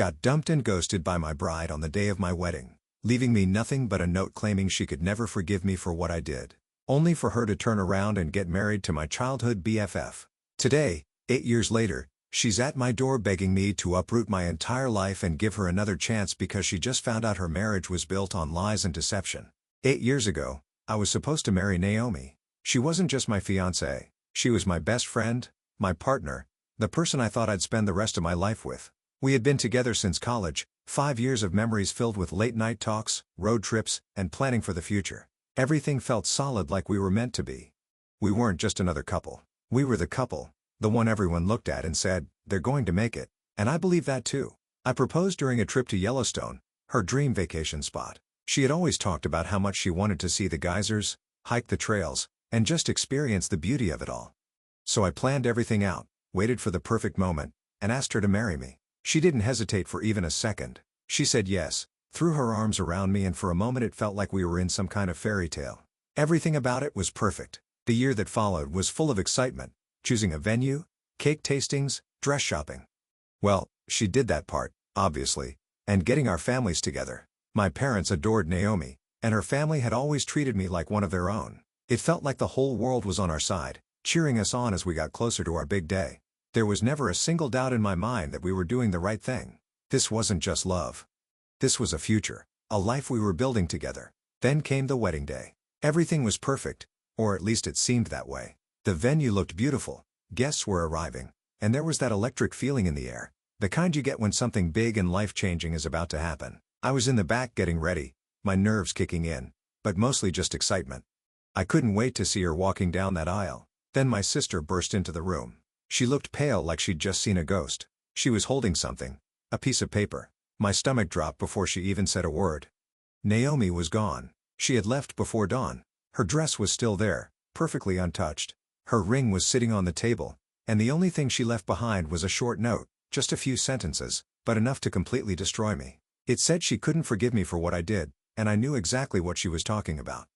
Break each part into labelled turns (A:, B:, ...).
A: Got dumped and ghosted by my bride on the day of my wedding, leaving me nothing but a note claiming she could never forgive me for what I did, only for her to turn around and get married to my childhood BFF. Today, 8 years later, she's at my door begging me to uproot my entire life and give her another chance because she just found out her marriage was built on lies and deception. 8 years ago, I was supposed to marry Naomi. She wasn't just my fiancée, she was my best friend, my partner, the person I thought I'd spend the rest of my life with. We had been together since college, 5 years of memories filled with late-night talks, road trips, and planning for the future. Everything felt solid, like we were meant to be. We weren't just another couple. We were the couple, the one everyone looked at and said, "They're going to make it." And I believe that too. I proposed during a trip to Yellowstone, her dream vacation spot. She had always talked about how much she wanted to see the geysers, hike the trails, and just experience the beauty of it all. So I planned everything out, waited for the perfect moment, and asked her to marry me. She didn't hesitate for even a second. She said yes, threw her arms around me, and for a moment it felt like we were in some kind of fairy tale. Everything about it was perfect. The year that followed was full of excitement, choosing a venue, cake tastings, dress shopping. Well, she did that part, obviously, and getting our families together. My parents adored Naomi, and her family had always treated me like one of their own. It felt like the whole world was on our side, cheering us on as we got closer to our big day. There was never a single doubt in my mind that we were doing the right thing. This wasn't just love. This was a future, a life we were building together. Then came the wedding day. Everything was perfect, or at least it seemed that way. The venue looked beautiful, guests were arriving, and there was that electric feeling in the air, the kind you get when something big and life-changing is about to happen. I was in the back getting ready, my nerves kicking in, but mostly just excitement. I couldn't wait to see her walking down that aisle. Then my sister burst into the room. She looked pale, like she'd just seen a ghost. She was holding something, a piece of paper. My stomach dropped before she even said a word. Naomi was gone. She had left before dawn. Her dress was still there, perfectly untouched. Her ring was sitting on the table, and the only thing she left behind was a short note, just a few sentences, but enough to completely destroy me. It said she couldn't forgive me for what I did, and I knew exactly what she was talking about.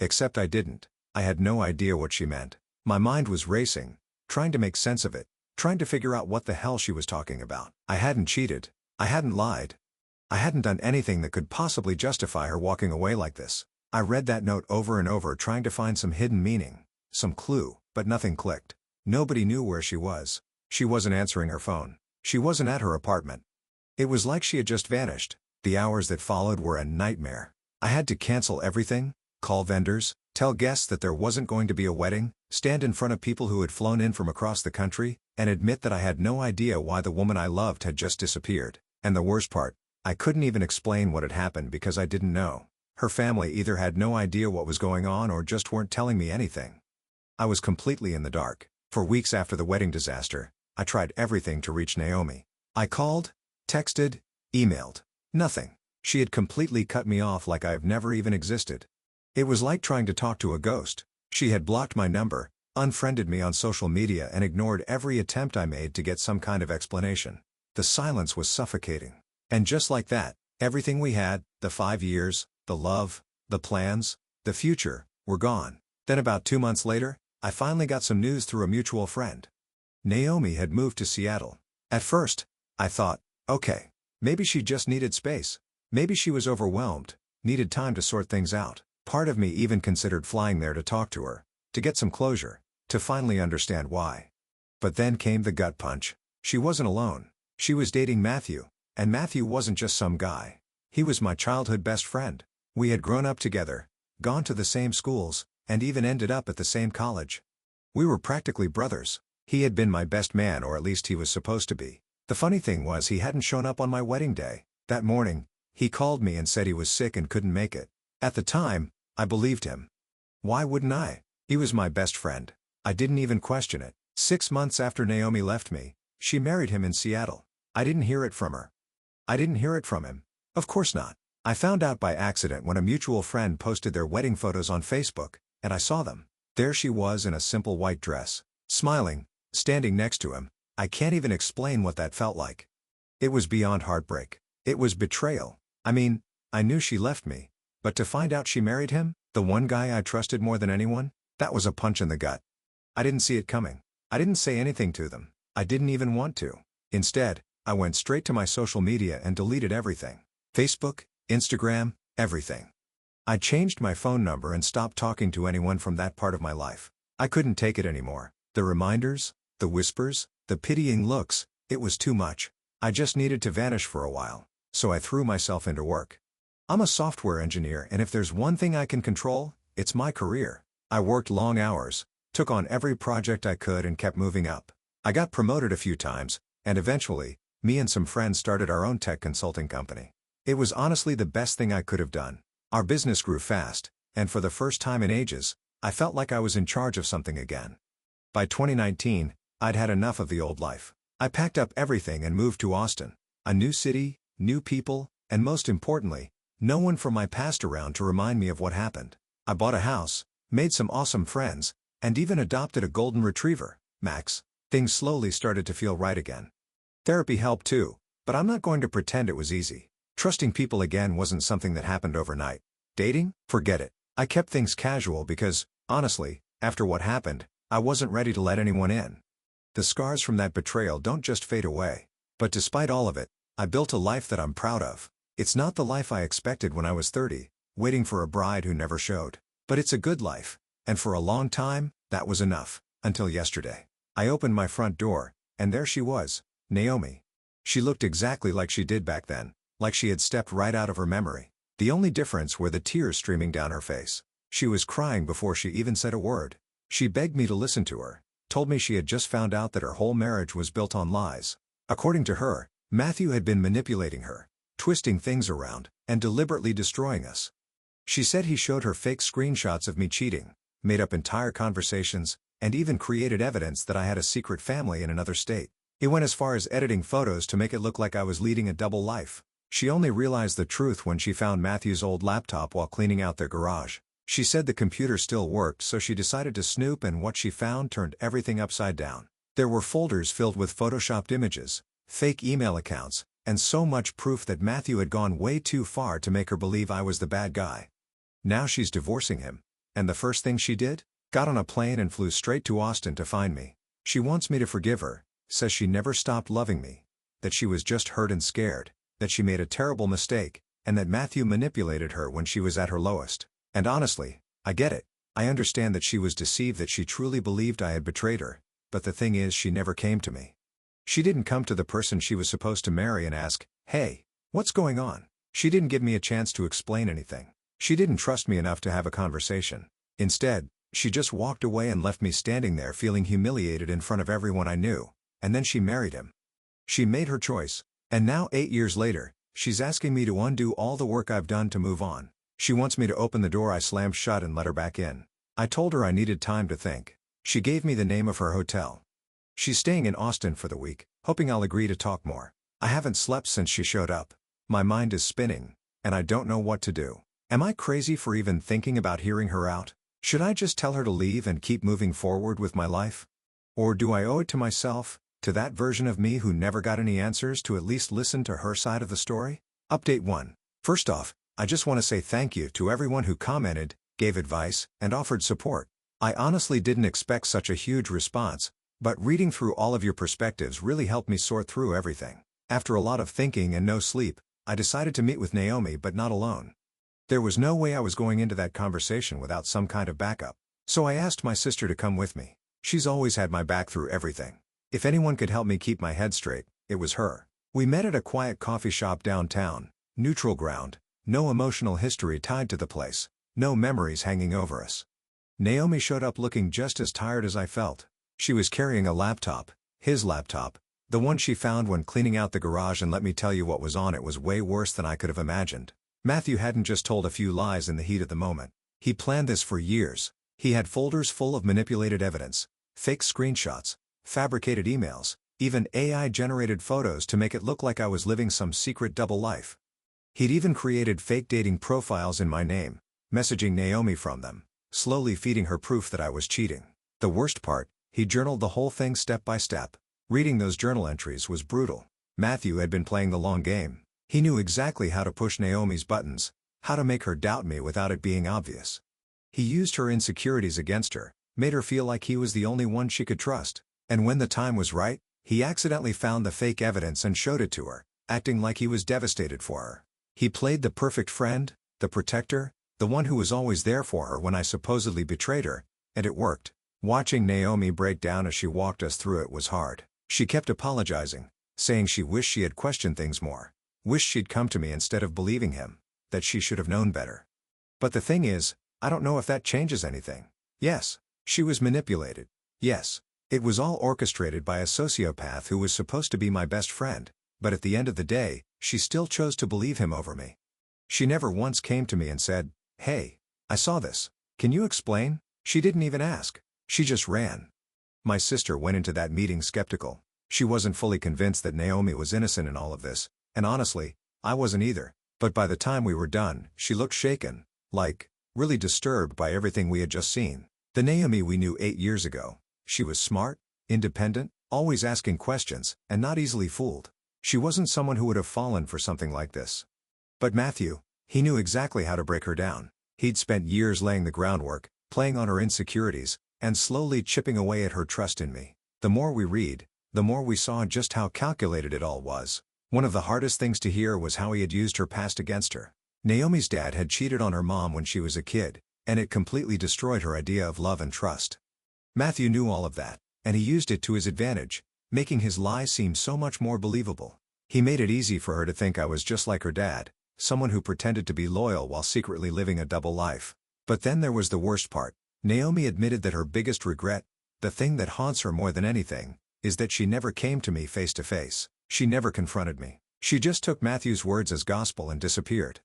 A: Except I didn't. I had no idea what she meant. My mind was racing, trying to make sense of it, trying to figure out what the hell she was talking about. I hadn't cheated. I hadn't lied. I hadn't done anything that could possibly justify her walking away like this. I read that note over and over, trying to find some hidden meaning, some clue, but nothing clicked. Nobody knew where she was. She wasn't answering her phone. She wasn't at her apartment. It was like she had just vanished. The hours that followed were a nightmare. I had to cancel everything, call vendors, tell guests that there wasn't going to be a wedding, stand in front of people who had flown in from across the country, and admit that I had no idea why the woman I loved had just disappeared. And the worst part, I couldn't even explain what had happened because I didn't know. Her family either had no idea what was going on or just weren't telling me anything. I was completely in the dark. For weeks after the wedding disaster, I tried everything to reach Naomi. I called, texted, emailed. Nothing. She had completely cut me off, like I've never even existed. It was like trying to talk to a ghost. She had blocked my number, unfriended me on social media, and ignored every attempt I made to get some kind of explanation. The silence was suffocating. And just like that, everything we had, the 5 years, the love, the plans, the future, were gone. Then about 2 months later, I finally got some news through a mutual friend. Naomi had moved to Seattle. At first, I thought, okay, maybe she just needed space. Maybe she was overwhelmed, needed time to sort things out. Part of me even considered flying there to talk to her, to get some closure, to finally understand why. But then came the gut punch. She wasn't alone. She was dating Matthew, and Matthew wasn't just some guy. He was my childhood best friend. We had grown up together, gone to the same schools, and even ended up at the same college. We were practically brothers. He had been my best man, or at least he was supposed to be. The funny thing was, he hadn't shown up on my wedding day. That morning, he called me and said he was sick and couldn't make it. At the time, I believed him. Why wouldn't I? He was my best friend. I didn't even question it. 6 months after Naomi left me, she married him in Seattle. I didn't hear it from her. I didn't hear it from him. Of course not. I found out by accident when a mutual friend posted their wedding photos on Facebook, and I saw them. There she was in a simple white dress, smiling, standing next to him. I can't even explain what that felt like. It was beyond heartbreak. It was betrayal. I mean, I knew she left me, but to find out she married him, the one guy I trusted more than anyone, that was a punch in the gut. I didn't see it coming. I didn't say anything to them. I didn't even want to. Instead, I went straight to my social media and deleted everything. Facebook, Instagram, everything. I changed my phone number and stopped talking to anyone from that part of my life. I couldn't take it anymore. The reminders, the whispers, the pitying looks, it was too much. I just needed to vanish for a while. So I threw myself into work. I'm a software engineer, and if there's one thing I can control, it's my career. I worked long hours, took on every project I could and kept moving up. I got promoted a few times, and eventually, me and some friends started our own tech consulting company. It was honestly the best thing I could have done. Our business grew fast, and for the first time in ages, I felt like I was in charge of something again. By 2019, I'd had enough of the old life. I packed up everything and moved to Austin. A new city, new people, and most importantly, no one from my past around to remind me of what happened. I bought a house, made some awesome friends, and even adopted a golden retriever, Max. Things slowly started to feel right again. Therapy helped too, but I'm not going to pretend it was easy. Trusting people again wasn't something that happened overnight. Dating? Forget it. I kept things casual because, honestly, after what happened, I wasn't ready to let anyone in. The scars from that betrayal don't just fade away. But despite all of it, I built a life that I'm proud of. It's not the life I expected when I was 30, waiting for a bride who never showed. But it's a good life. And for a long time, that was enough. Until yesterday. I opened my front door, and there she was, Naomi. She looked exactly like she did back then, like she had stepped right out of her memory. The only difference were the tears streaming down her face. She was crying before she even said a word. She begged me to listen to her, told me she had just found out that her whole marriage was built on lies. According to her, Matthew had been manipulating her, twisting things around, and deliberately destroying us. She said he showed her fake screenshots of me cheating, made up entire conversations, and even created evidence that I had a secret family in another state. He went as far as editing photos to make it look like I was leading a double life. She only realized the truth when she found Matthew's old laptop while cleaning out their garage. She said the computer still worked, so she decided to snoop, and what she found turned everything upside down. There were folders filled with photoshopped images, fake email accounts, and so much proof that Matthew had gone way too far to make her believe I was the bad guy. Now she's divorcing him. And the first thing she did? Got on a plane and flew straight to Austin to find me. She wants me to forgive her, says she never stopped loving me, that she was just hurt and scared, that she made a terrible mistake, and that Matthew manipulated her when she was at her lowest. And honestly, I get it. I understand that she was deceived, that she truly believed I had betrayed her, but the thing is, she never came to me. She didn't come to the person she was supposed to marry and ask, "Hey, what's going on?" She didn't give me a chance to explain anything. She didn't trust me enough to have a conversation. Instead, she just walked away and left me standing there feeling humiliated in front of everyone I knew, and then she married him. She made her choice, and now 8 years later, she's asking me to undo all the work I've done to move on. She wants me to open the door I slammed shut and let her back in. I told her I needed time to think. She gave me the name of her hotel. She's staying in Austin for the week, hoping I'll agree to talk more. I haven't slept since she showed up. My mind is spinning, and I don't know what to do. Am I crazy for even thinking about hearing her out? Should I just tell her to leave and keep moving forward with my life? Or do I owe it to myself, to that version of me who never got any answers, to at least listen to her side of the story? Update 1. First off, I just want to say thank you to everyone who commented, gave advice, and offered support. I honestly didn't expect such a huge response, but reading through all of your perspectives really helped me sort through everything. After a lot of thinking and no sleep, I decided to meet with Naomi, but not alone. There was no way I was going into that conversation without some kind of backup. So I asked my sister to come with me. She's always had my back through everything. If anyone could help me keep my head straight, it was her. We met at a quiet coffee shop downtown, neutral ground, no emotional history tied to the place, no memories hanging over us. Naomi showed up looking just as tired as I felt. She was carrying a laptop, his laptop, the one she found when cleaning out the garage, and let me tell you, what was on it was way worse than I could have imagined. Matthew hadn't just told a few lies in the heat of the moment. He planned this for years. He had folders full of manipulated evidence, fake screenshots, fabricated emails, even AI-generated photos to make it look like I was living some secret double life. He'd even created fake dating profiles in my name, messaging Naomi from them, slowly feeding her proof that I was cheating. The worst part, he journaled the whole thing step by step. Reading those journal entries was brutal. Matthew had been playing the long game. He knew exactly how to push Naomi's buttons, how to make her doubt me without it being obvious. He used her insecurities against her, made her feel like he was the only one she could trust. And when the time was right, He accidentally found the fake evidence and showed it to her, acting like he was devastated for her. He played the perfect friend, the protector, the one who was always there for her when I supposedly betrayed her, and it worked. Watching Naomi break down as she walked us through it was hard. She kept apologizing, saying she wished she had questioned things more, wished she'd come to me instead of believing him, that she should have known better. But the thing is, I don't know if that changes anything. Yes, she was manipulated. Yes, it was all orchestrated by a sociopath who was supposed to be my best friend, but at the end of the day, she still chose to believe him over me. She never once came to me and said, "Hey, I saw this. Can you explain?" She didn't even ask. She just ran. My sister went into that meeting skeptical. She wasn't fully convinced that Naomi was innocent in all of this, and honestly, I wasn't either. But by the time we were done, she looked shaken, like, really disturbed by everything we had just seen. The Naomi we knew 8 years ago. She was smart, independent, always asking questions, and not easily fooled. She wasn't someone who would have fallen for something like this. But Matthew, he knew exactly how to break her down. He'd spent years laying the groundwork, playing on her insecurities, and slowly chipping away at her trust in me. The more we read, the more we saw just how calculated it all was. One of the hardest things to hear was how he had used her past against her. Naomi's dad had cheated on her mom when she was a kid, and it completely destroyed her idea of love and trust. Matthew knew all of that, and he used it to his advantage, making his lies seem so much more believable. He made it easy for her to think I was just like her dad, someone who pretended to be loyal while secretly living a double life. But then there was the worst part. Naomi admitted that her biggest regret, the thing that haunts her more than anything, is that she never came to me face to face. She never confronted me. She just took Matthew's words as gospel and disappeared.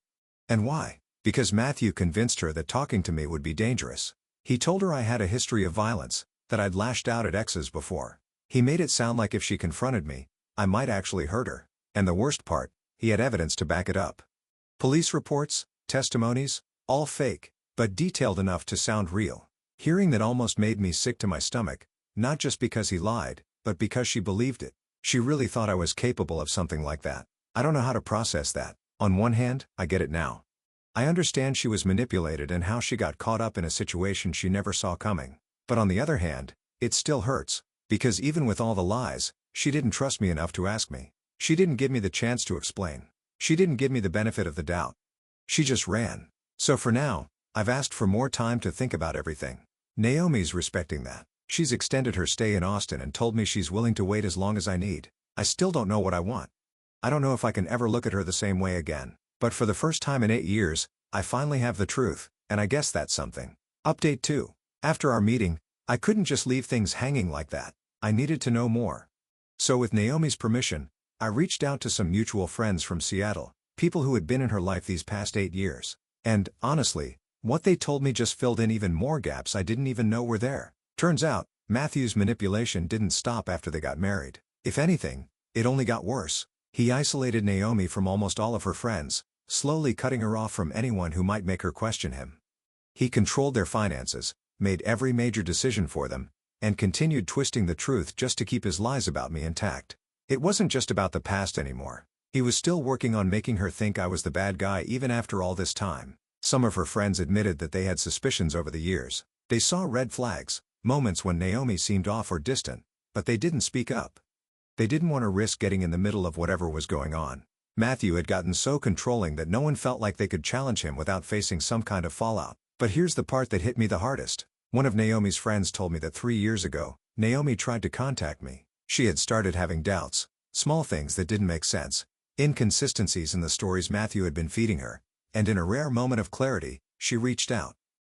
A: And why? Because Matthew convinced her that talking to me would be dangerous. He told her I had a history of violence, that I'd lashed out at exes before. He made it sound like if she confronted me, I might actually hurt her. And the worst part, he had evidence to back it up. Police reports, testimonies, all fake, but detailed enough to sound real. Hearing that almost made me sick to my stomach, not just because he lied, but because she believed it. She really thought I was capable of something like that. I don't know how to process that. On one hand, I get it now. I understand she was manipulated and how she got caught up in a situation she never saw coming. But on the other hand, it still hurts, because even with all the lies, she didn't trust me enough to ask me. She didn't give me the chance to explain. She didn't give me the benefit of the doubt. She just ran. So for now, I've asked for more time to think about everything. Naomi's respecting that. She's extended her stay in Austin and told me she's willing to wait as long as I need. I still don't know what I want. I don't know if I can ever look at her the same way again. But for the first time in 8 years, I finally have the truth, and I guess that's something. Update 2. After our meeting, I couldn't just leave things hanging like that. I needed to know more. So with Naomi's permission, I reached out to some mutual friends from Seattle, people who had been in her life these past 8 years. And, honestly, what they told me just filled in even more gaps I didn't even know were there. Turns out, Matthew's manipulation didn't stop after they got married. If anything, it only got worse. He isolated Naomi from almost all of her friends, slowly cutting her off from anyone who might make her question him. He controlled their finances, made every major decision for them, and continued twisting the truth just to keep his lies about me intact. It wasn't just about the past anymore. He was still working on making her think I was the bad guy even after all this time. Some of her friends admitted that they had suspicions over the years. They saw red flags, moments when Naomi seemed off or distant, but they didn't speak up. They didn't want to risk getting in the middle of whatever was going on. Matthew had gotten so controlling that no one felt like they could challenge him without facing some kind of fallout. But here's the part that hit me the hardest. One of Naomi's friends told me that 3 years ago, Naomi tried to contact me. She had started having doubts, small things that didn't make sense, inconsistencies in the stories Matthew had been feeding her, and in a rare moment of clarity, she reached out.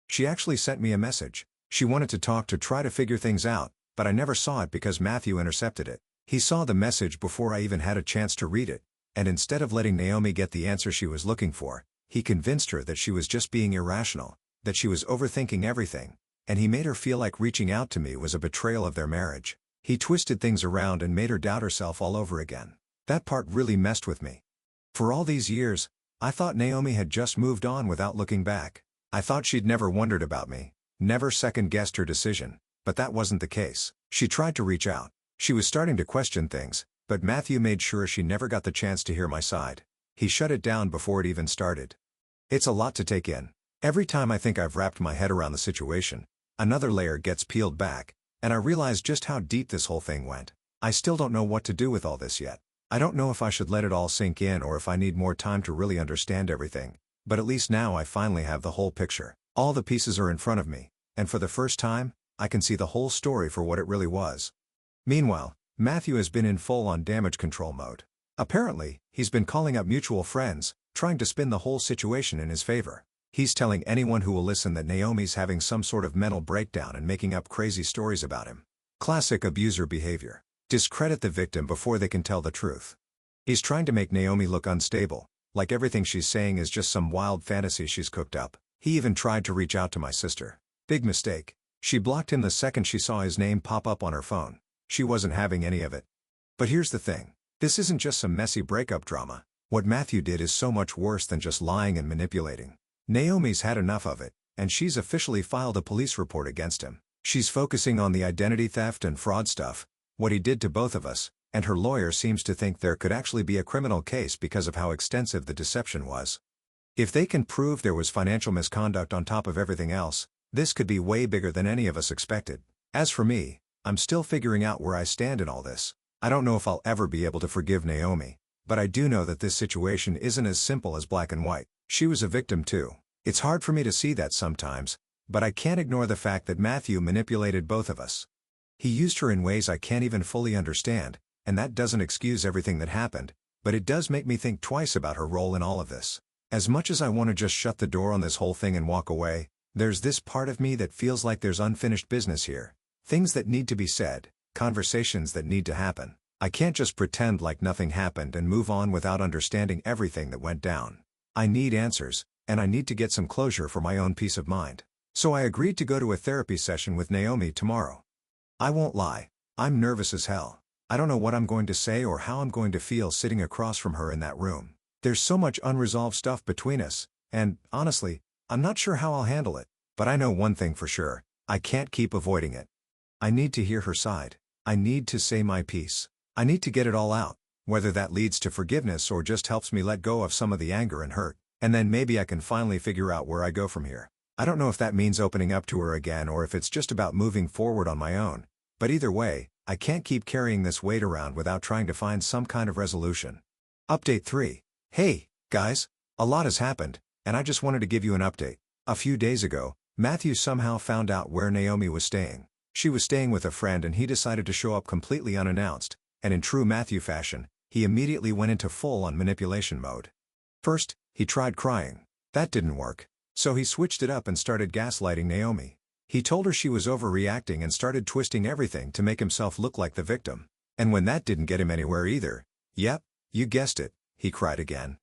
A: She actually sent me a message. She wanted to talk to try to figure things out, but I never saw it because Matthew intercepted it. He saw the message before I even had a chance to read it, and instead of letting Naomi get the answer she was looking for, he convinced her that she was just being irrational, that she was overthinking everything, and he made her feel like reaching out to me was a betrayal of their marriage. He twisted things around and made her doubt herself all over again. That part really messed with me. For all these years, I thought Naomi had just moved on without looking back. I thought she'd never wondered about me, never second-guessed her decision, but that wasn't the case. She tried to reach out. She was starting to question things, but Matthew made sure she never got the chance to hear my side. He shut it down before it even started. It's a lot to take in. Every time I think I've wrapped my head around the situation, another layer gets peeled back, and I realize just how deep this whole thing went. I still don't know what to do with all this yet. I don't know if I should let it all sink in or if I need more time to really understand everything, but at least now I finally have the whole picture. All the pieces are in front of me, and for the first time, I can see the whole story for what it really was. Meanwhile, Matthew has been in full-on damage control mode. Apparently, he's been calling up mutual friends, trying to spin the whole situation in his favor. He's telling anyone who will listen that Naomi's having some sort of mental breakdown and making up crazy stories about him. Classic abuser behavior. Discredit the victim before they can tell the truth. He's trying to make Naomi look unstable, like everything she's saying is just some wild fantasy she's cooked up. He even tried to reach out to my sister. Big mistake. She blocked him the second she saw his name pop up on her phone. She wasn't having any of it. But here's the thing. This isn't just some messy breakup drama. What Matthew did is so much worse than just lying and manipulating. Naomi's had enough of it, and she's officially filed a police report against him. She's focusing on the identity theft and fraud stuff, what he did to both of us, and her lawyer seems to think there could actually be a criminal case because of how extensive the deception was. If they can prove there was financial misconduct on top of everything else, this could be way bigger than any of us expected. As for me, I'm still figuring out where I stand in all this. I don't know if I'll ever be able to forgive Naomi, but I do know that this situation isn't as simple as black and white. She was a victim too. It's hard for me to see that sometimes, but I can't ignore the fact that Matthew manipulated both of us. He used her in ways I can't even fully understand, and that doesn't excuse everything that happened, but it does make me think twice about her role in all of this. As much as I want to just shut the door on this whole thing and walk away, there's this part of me that feels like there's unfinished business here. Things that need to be said, conversations that need to happen. I can't just pretend like nothing happened and move on without understanding everything that went down. I need answers, and I need to get some closure for my own peace of mind. So I agreed to go to a therapy session with Naomi tomorrow. I won't lie, I'm nervous as hell. I don't know what I'm going to say or how I'm going to feel sitting across from her in that room. There's so much unresolved stuff between us, and, honestly, I'm not sure how I'll handle it. But I know one thing for sure, I can't keep avoiding it. I need to hear her side. I need to say my piece. I need to get it all out, whether that leads to forgiveness or just helps me let go of some of the anger and hurt, and then maybe I can finally figure out where I go from here. I don't know if that means opening up to her again or if it's just about moving forward on my own, but either way, I can't keep carrying this weight around without trying to find some kind of resolution. Update 3. Hey, guys, a lot has happened, and I just wanted to give you an update. A few days ago, Matthew somehow found out where Naomi was staying. She was staying with a friend and he decided to show up completely unannounced, and in true Matthew fashion, he immediately went into full-on manipulation mode. First, he tried crying. That didn't work. So he switched it up and started gaslighting Naomi. He told her she was overreacting and started twisting everything to make himself look like the victim. And when that didn't get him anywhere either, yep, you guessed it, he cried again.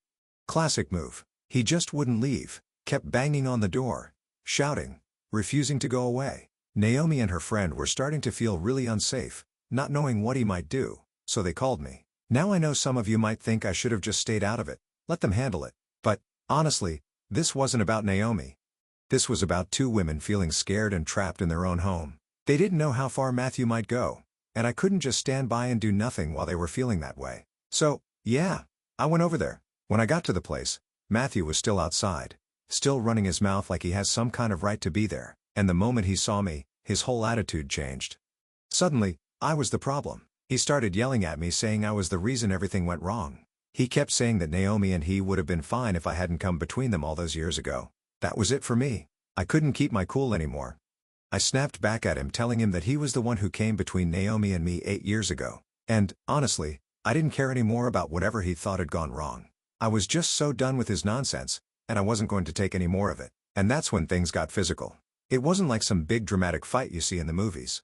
A: Classic move. He just wouldn't leave, kept banging on the door, shouting, refusing to go away. Naomi and her friend were starting to feel really unsafe, not knowing what he might do, so they called me. Now I know some of you might think I should have just stayed out of it, let them handle it. But, honestly, this wasn't about Naomi. This was about two women feeling scared and trapped in their own home. They didn't know how far Matthew might go, and I couldn't just stand by and do nothing while they were feeling that way. So, yeah, I went over there. When I got to the place, Matthew was still outside, still running his mouth like he has some kind of right to be there, and the moment he saw me, his whole attitude changed. Suddenly, I was the problem. He started yelling at me saying I was the reason everything went wrong. He kept saying that Naomi and he would have been fine if I hadn't come between them all those years ago. That was it for me. I couldn't keep my cool anymore. I snapped back at him telling him that he was the one who came between Naomi and me 8 years ago. And, honestly, I didn't care anymore about whatever he thought had gone wrong. I was just so done with his nonsense, and I wasn't going to take any more of it. And that's when things got physical. It wasn't like some big dramatic fight you see in the movies.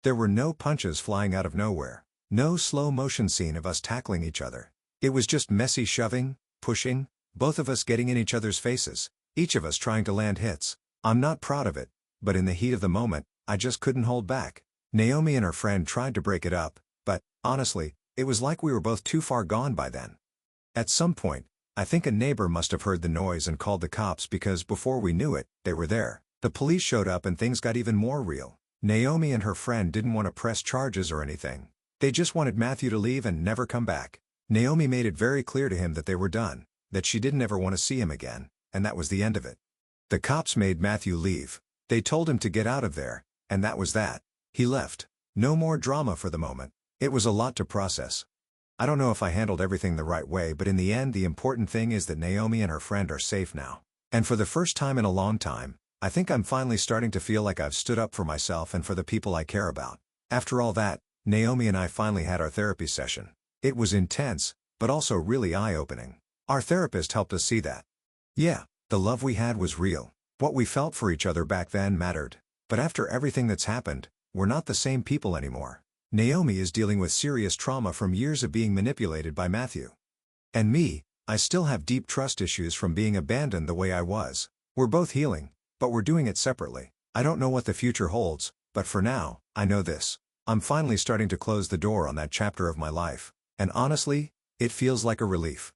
A: There were no punches flying out of nowhere. No slow motion scene of us tackling each other. It was just messy shoving, pushing, both of us getting in each other's faces, each of us trying to land hits. I'm not proud of it, but in the heat of the moment, I just couldn't hold back. Naomi and her friend tried to break it up, but, honestly, it was like we were both too far gone by then. At some point, I think a neighbor must have heard the noise and called the cops because before we knew it, they were there. The police showed up and things got even more real. Naomi and her friend didn't want to press charges or anything. They just wanted Matthew to leave and never come back. Naomi made it very clear to him that they were done, that she didn't ever want to see him again, and that was the end of it. The cops made Matthew leave. They told him to get out of there, and that was that. He left. No more drama for the moment. It was a lot to process. I don't know if I handled everything the right way, but in the end the important thing is that Naomi and her friend are safe now. And for the first time in a long time, I think I'm finally starting to feel like I've stood up for myself and for the people I care about. After all that, Naomi and I finally had our therapy session. It was intense, but also really eye-opening. Our therapist helped us see that. Yeah, the love we had was real. What we felt for each other back then mattered. But after everything that's happened, we're not the same people anymore. Naomi is dealing with serious trauma from years of being manipulated by Matthew. And me, I still have deep trust issues from being abandoned the way I was. We're both healing, but we're doing it separately. I don't know what the future holds, but for now, I know this. I'm finally starting to close the door on that chapter of my life. And honestly, it feels like a relief.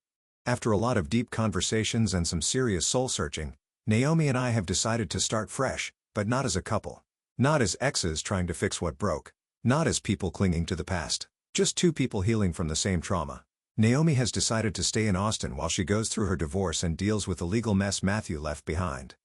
A: After a lot of deep conversations and some serious soul-searching, Naomi and I have decided to start fresh, but not as a couple. Not as exes trying to fix what broke. Not as people clinging to the past. Just two people healing from the same trauma. Naomi has decided to stay in Austin while she goes through her divorce and deals with the legal mess Matthew left behind.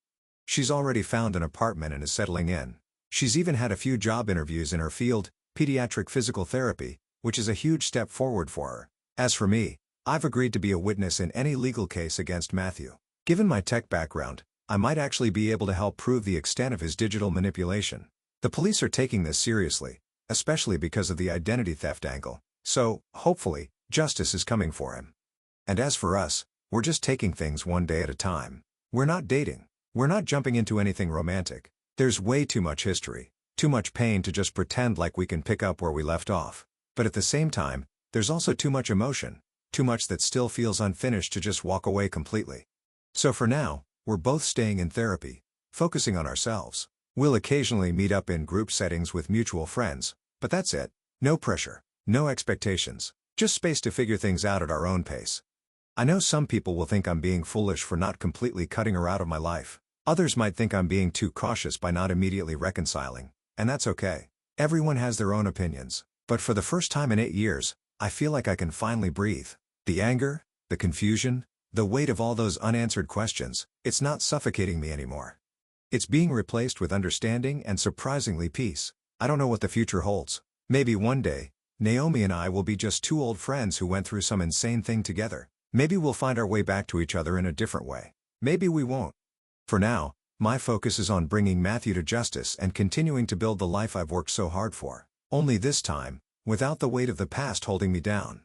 A: She's already found an apartment and is settling in. She's even had a few job interviews in her field, pediatric physical therapy, which is a huge step forward for her. As for me, I've agreed to be a witness in any legal case against Matthew. Given my tech background, I might actually be able to help prove the extent of his digital manipulation. The police are taking this seriously, especially because of the identity theft angle, so, hopefully, justice is coming for him. And as for us, we're just taking things one day at a time. We're not dating. We're not jumping into anything romantic. There's way too much history, too much pain to just pretend like we can pick up where we left off. But at the same time, there's also too much emotion, too much that still feels unfinished to just walk away completely. So for now, we're both staying in therapy, focusing on ourselves. We'll occasionally meet up in group settings with mutual friends, but that's it. No pressure, no expectations, just space to figure things out at our own pace. I know some people will think I'm being foolish for not completely cutting her out of my life. Others might think I'm being too cautious by not immediately reconciling, and that's okay. Everyone has their own opinions, but for the first time in 8 years, I feel like I can finally breathe. The anger, the confusion, the weight of all those unanswered questions, it's not suffocating me anymore. It's being replaced with understanding and surprisingly peace. I don't know what the future holds. Maybe one day, Naomi and I will be just two old friends who went through some insane thing together. Maybe we'll find our way back to each other in a different way. Maybe we won't. For now, my focus is on bringing Matthew to justice and continuing to build the life I've worked so hard for. Only this time, without the weight of the past holding me down.